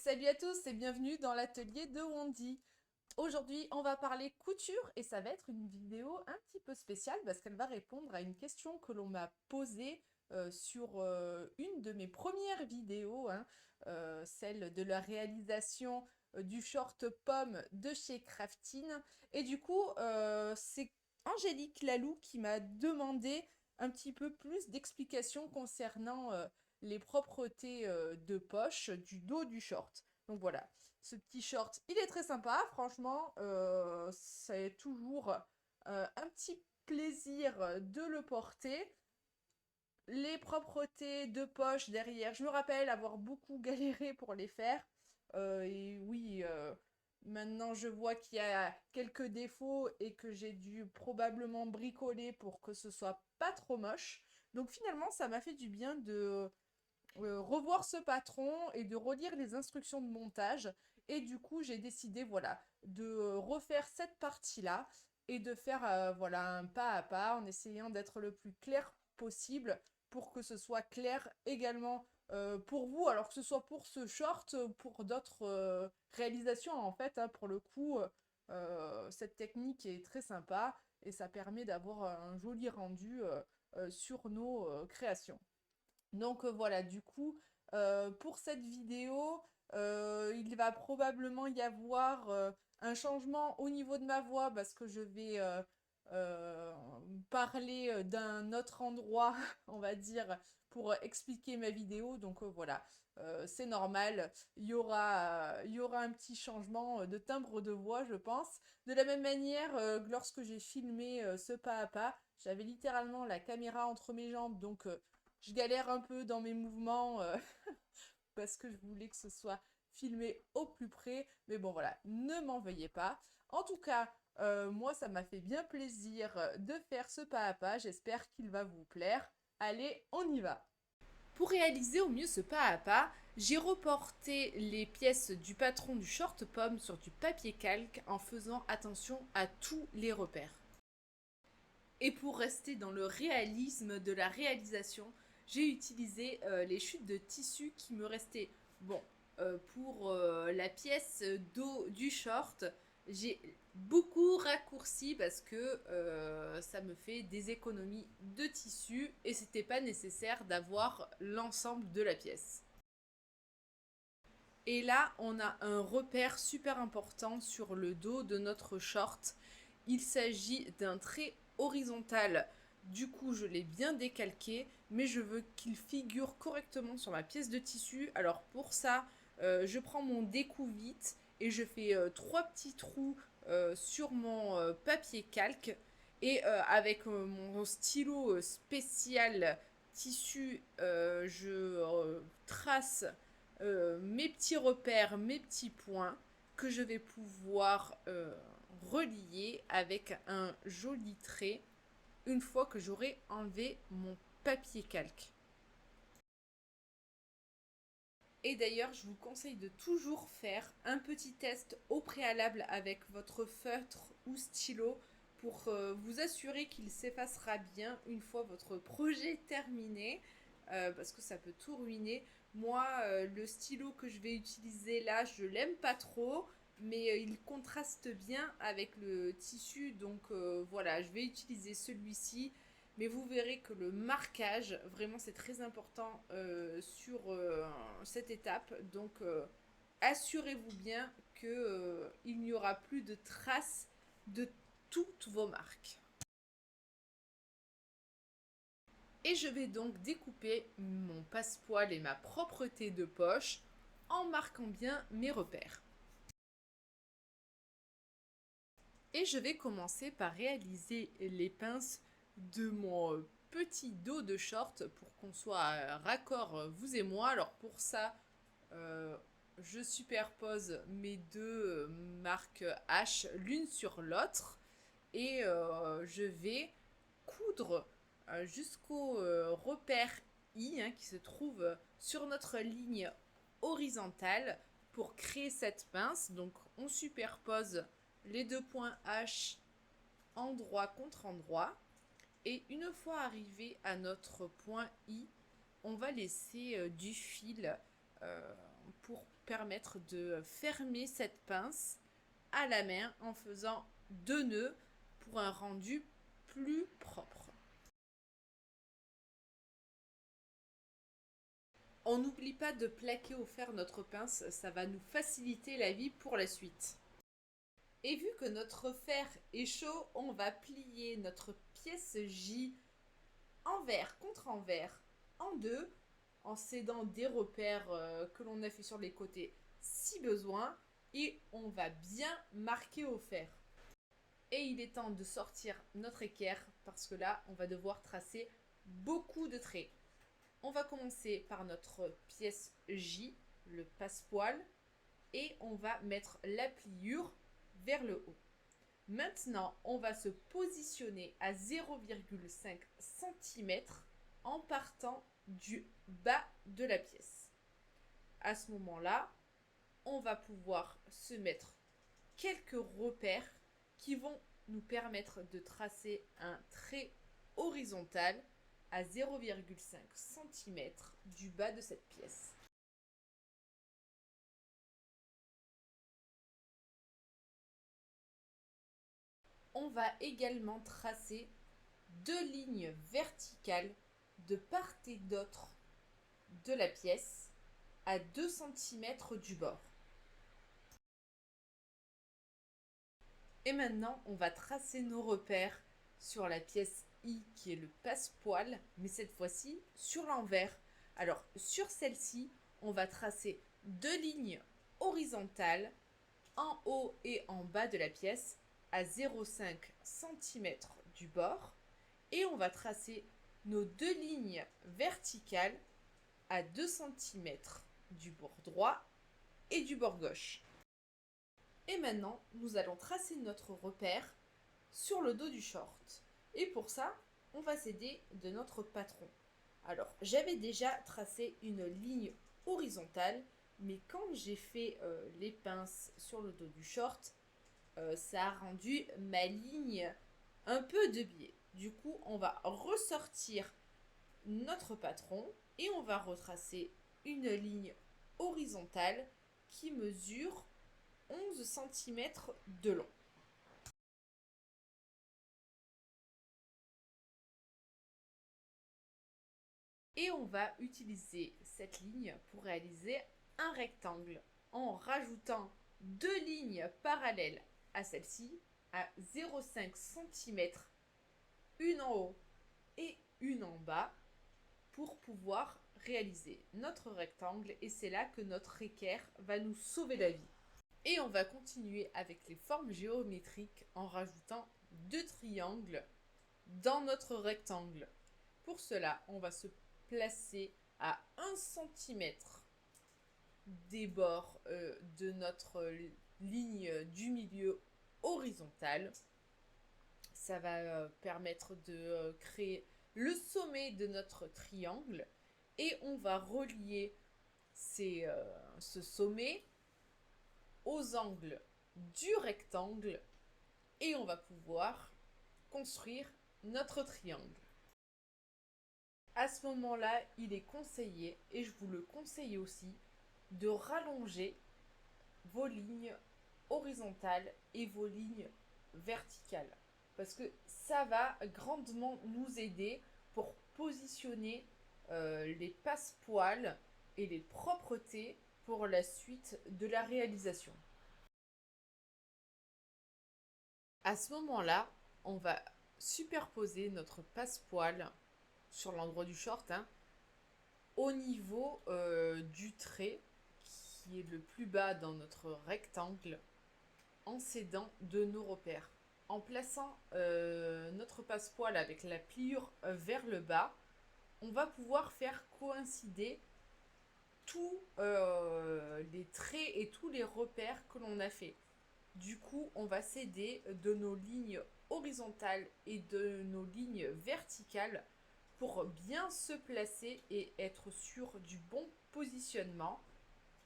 Salut à tous et bienvenue dans l'atelier de Wandy. Aujourd'hui, on va parler couture et ça va être une vidéo un petit peu spéciale parce qu'elle va répondre à une question que l'on m'a posée sur une de mes premières vidéos, celle de la réalisation du short pomme de chez Craftine. Et du coup, c'est Angélique Lalou qui m'a demandé un petit peu plus d'explications concernant les propretés de poche du dos du short. Donc voilà, ce petit short, il est très sympa, franchement, c'est toujours un petit plaisir de le porter. Les propretés de poche derrière, je me rappelle avoir beaucoup galéré pour les faire. Et oui, maintenant je vois qu'il y a quelques défauts et que j'ai dû probablement bricoler pour que ce soit pas trop moche. Donc finalement, ça m'a fait du bien de revoir ce patron et de relire les instructions de montage. Et du coup, j'ai décidé, voilà, de refaire cette partie-là et de faire, voilà, un pas à pas en essayant d'être le plus clair possible pour que ce soit clair également pour vous, alors que ce soit pour ce short, pour d'autres réalisations en fait, hein, pour le coup, cette technique est très sympa et ça permet d'avoir un joli rendu sur nos créations. Donc voilà, du coup, pour cette vidéo, il va probablement y avoir un changement au niveau de ma voix parce que je vais euh, parler d'un autre endroit, on va dire, pour expliquer ma vidéo. Donc voilà, c'est normal, il y aura un petit changement de timbre de voix, je pense. De la même manière, lorsque j'ai filmé ce pas à pas, j'avais littéralement la caméra entre mes jambes, donc je galère un peu dans mes mouvements parce que je voulais que ce soit filmé au plus près. Mais bon, voilà, ne m'en veuillez pas. En tout cas, moi, ça m'a fait bien plaisir de faire ce pas à pas. J'espère qu'il va vous plaire. Allez, on y va. Pour réaliser au mieux ce pas à pas, j'ai reporté les pièces du patron du short pomme sur du papier calque en faisant attention à tous les repères. Et pour rester dans le réalisme de la réalisation, j'ai utilisé les chutes de tissu qui me restaient. Bon, pour la pièce dos du short, j'ai beaucoup raccourci parce que ça me fait des économies de tissu et c'était pas nécessaire d'avoir l'ensemble de la pièce. Et là, on a un repère super important sur le dos de notre short. Il s'agit d'un trait horizontal. Du coup, je l'ai bien décalqué, mais je veux qu'il figure correctement sur ma pièce de tissu. Alors pour ça, je prends mon découvite et je fais trois petits trous sur mon papier calque. Et avec mon stylo spécial tissu, je trace mes petits repères, mes petits points que je vais pouvoir relier avec un joli trait une fois que j'aurai enlevé mon papier calque. Et d'ailleurs, je vous conseille de toujours faire un petit test au préalable avec votre feutre ou stylo pour vous assurer qu'il s'effacera bien une fois votre projet terminé, parce que ça peut tout ruiner. Moi, le stylo que je vais utiliser là, je l'aime pas trop, mais il contraste bien avec le tissu, donc voilà, je vais utiliser celui-ci. Mais vous verrez que le marquage, vraiment, c'est très important sur cette étape. Donc, assurez-vous bien qu'il n'y aura plus de traces de toutes vos marques. Et je vais donc découper mon passepoil et ma propreté de poche en marquant bien mes repères. Et je vais commencer par réaliser les pinces de mon petit dos de short pour qu'on soit raccord vous et moi. Alors pour ça, euh, je superpose mes deux marques H l'une sur l'autre et je vais coudre jusqu'au repère I, hein, qui se trouve sur notre ligne horizontale pour créer cette pince. Donc on superpose les deux points H endroit contre endroit. Et une fois arrivé à notre point I, on va laisser du fil pour permettre de fermer cette pince à la main en faisant 2 nœuds pour un rendu plus propre. On n'oublie pas de plaquer au fer notre pince, ça va nous faciliter la vie pour la suite. Et vu que notre fer est chaud, on va plier notre pièce J envers contre envers en deux, en cédant des repères que l'on a fait sur les côtés si besoin, et on va bien marquer au fer. Et il est temps de sortir notre équerre parce que là, on va devoir tracer beaucoup de traits. On va commencer par notre pièce J, le passepoil, et on va mettre la pliure vers le haut. Maintenant, on va se positionner à 0,5 cm en partant du bas de la pièce. À ce moment-là, on va pouvoir se mettre quelques repères qui vont nous permettre de tracer un trait horizontal à 0,5 cm du bas de cette pièce. On va également tracer 2 lignes verticales de part et d'autre de la pièce à 2 cm du bord. Et maintenant, on va tracer nos repères sur la pièce I qui est le passepoil, mais cette fois-ci sur l'envers. Alors, sur celle-ci, on va tracer 2 lignes horizontales en haut et en bas de la pièce à 0,5 cm du bord. Et on va tracer nos 2 lignes verticales à 2 cm du bord droit et du bord gauche. Et maintenant, nous allons tracer notre repère sur le dos du short. Et pour ça, on va s'aider de notre patron. Alors, j'avais déjà tracé une ligne horizontale, mais quand j'ai fait les pinces sur le dos du short, ça a rendu ma ligne un peu de biais. Du coup, on va ressortir notre patron et on va retracer une ligne horizontale qui mesure 11 cm de long. Et on va utiliser cette ligne pour réaliser un rectangle en rajoutant 2 lignes parallèles à celle-ci à 0,5 cm, une en haut et une en bas, pour pouvoir réaliser notre rectangle, et c'est là que notre équerre va nous sauver la vie. Et on va continuer avec les formes géométriques en rajoutant 2 triangles dans notre rectangle. Pour cela, on va se placer à 1 cm des bords de notre ligne du milieu horizontale. Ça va permettre de créer le sommet de notre triangle et on va relier ce sommet aux angles du rectangle et on va pouvoir construire notre triangle. À ce moment-là, il est conseillé, et je vous le conseille aussi, de rallonger vos lignes horizontales et vos lignes verticales. Parce que ça va grandement nous aider pour positionner les passepoils et les propretés pour la suite de la réalisation. À ce moment-là, on va superposer notre passepoil sur l'endroit du short, au niveau du trait qui est le plus bas dans notre rectangle, en s'aidant de nos repères. En plaçant notre passepoil avec la pliure vers le bas, on va pouvoir faire coïncider tous les traits et tous les repères que l'on a fait. Du coup, on va s'aider de nos lignes horizontales et de nos lignes verticales pour bien se placer et être sûr du bon positionnement.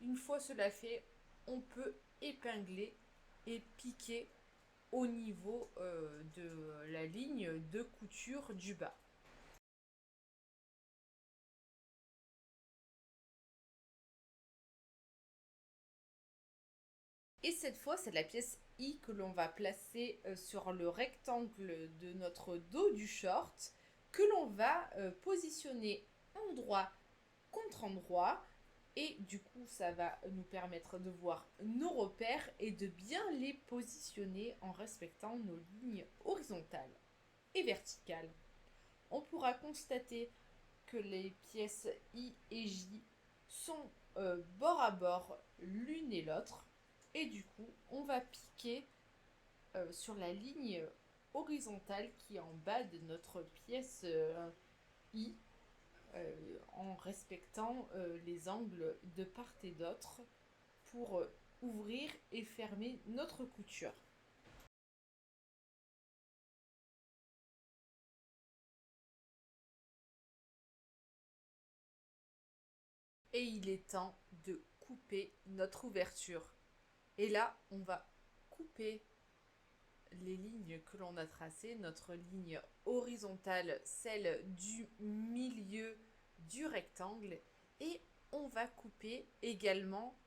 Une fois cela fait, on peut épingler et piquer au niveau de la ligne de couture du bas. Et cette fois, c'est la pièce I que l'on va placer sur le rectangle de notre dos du short, que l'on va positionner endroit contre endroit. Et du coup, ça va nous permettre de voir nos repères et de bien les positionner en respectant nos lignes horizontales et verticales. On pourra constater que les pièces I et J sont bord à bord l'une et l'autre. Et du coup, on va piquer sur la ligne horizontale qui est en bas de notre pièce I, en respectant les angles de part et d'autre pour ouvrir et fermer notre couture. Et il est temps de couper notre ouverture. Et là, on va couper les lignes que l'on a tracées, notre ligne horizontale, celle du milieu du rectangle, et on va couper également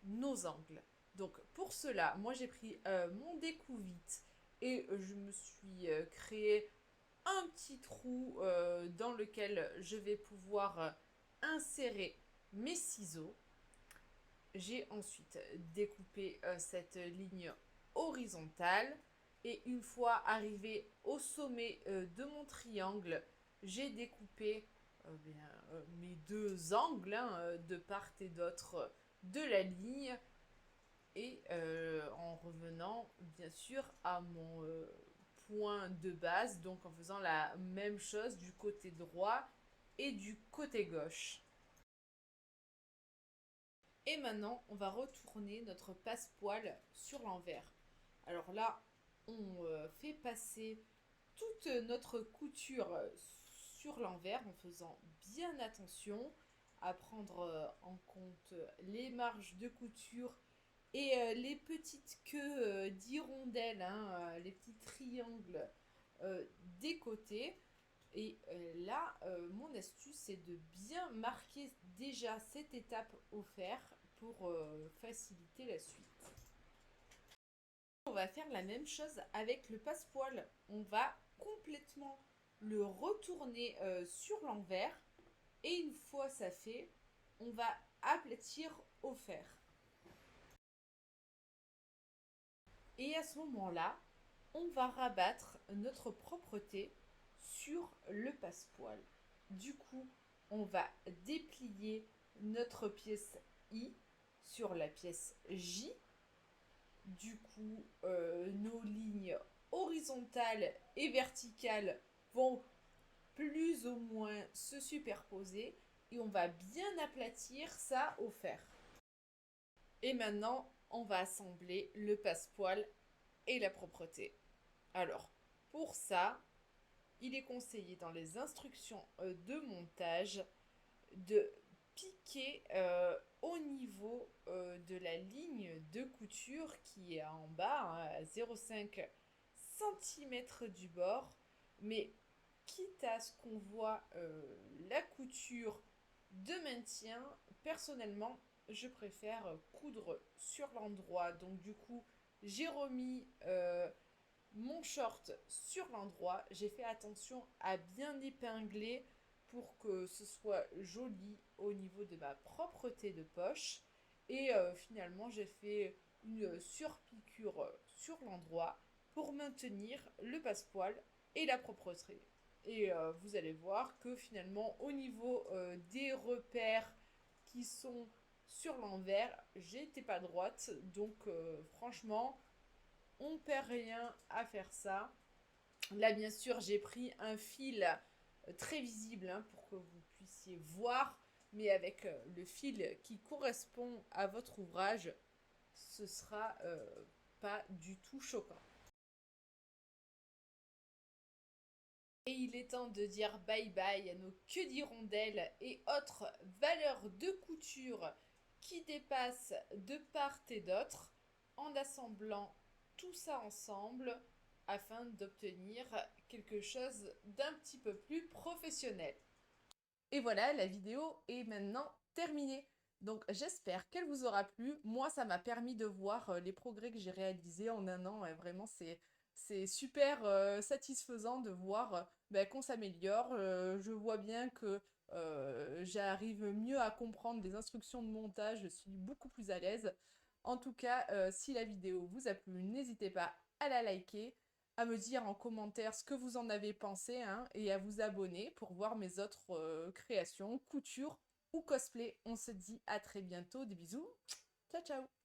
nos angles. Donc pour cela, moi j'ai pris mon découvite et je me suis créé un petit trou dans lequel je vais pouvoir insérer mes ciseaux. J'ai ensuite découpé cette ligne horizontale et une fois arrivé au sommet de mon triangle, j'ai découpé mes deux angles de part et d'autre de la ligne et en revenant bien sûr à mon point de base, donc en faisant la même chose du côté droit et du côté gauche. Et maintenant, on va retourner notre passepoil sur l'envers. Alors là, on fait passer toute notre couture sur l'envers en faisant bien attention à prendre en compte les marges de couture et les petites queues d'hirondelles, les petits triangles des côtés. Et là, mon astuce, c'est de bien marquer déjà cette étape au fer pour faciliter la suite. On va faire la même chose avec le passepoil. On va complètement le retourner sur l'envers et une fois ça fait, on va aplatir au fer. Et à ce moment-là, on va rabattre notre propreté sur le passepoil. Du coup, on va déplier notre pièce I sur la pièce J. Du coup, nos lignes horizontales et verticales vont plus ou moins se superposer et on va bien aplatir ça au fer. Et maintenant, on va assembler le passepoil et la propreté. Alors, pour ça, il est conseillé dans les instructions de montage de piquer au niveau de la ligne de couture qui est en bas, à 0,5 cm du bord, mais quitte à ce qu'on voit la couture de maintien, personnellement, je préfère coudre sur l'endroit. Donc du coup, j'ai remis mon short sur l'endroit. J'ai fait attention à bien épingler pour que ce soit joli au niveau de ma propreté de poche. Et finalement, j'ai fait une surpiqûre sur l'endroit pour maintenir le passepoil et la propreté. Et vous allez voir que finalement, au niveau des repères qui sont sur l'envers, j'étais pas droite. Donc franchement, on perd rien à faire ça. Là, bien sûr, j'ai pris un fil très visible pour que vous puissiez voir, mais avec le fil qui correspond à votre ouvrage, ce sera pas du tout choquant. Et il est temps de dire bye bye à nos queues d'hirondelles et autres valeurs de couture qui dépassent de part et d'autre en assemblant tout ça ensemble afin d'obtenir quelque chose d'un petit peu plus professionnel. Et voilà, la vidéo est maintenant terminée. Donc j'espère qu'elle vous aura plu. Moi, ça m'a permis de voir les progrès que j'ai réalisés en un an. Et vraiment, c'est super satisfaisant de voir ben, qu'on s'améliore. Je vois bien que j'arrive mieux à comprendre les instructions de montage. Je suis beaucoup plus à l'aise. En tout cas, si la vidéo vous a plu, n'hésitez pas à la liker, à me dire en commentaire ce que vous en avez pensé, hein, et à vous abonner pour voir mes autres créations, couture ou cosplay. On se dit à très bientôt, des bisous, ciao ciao.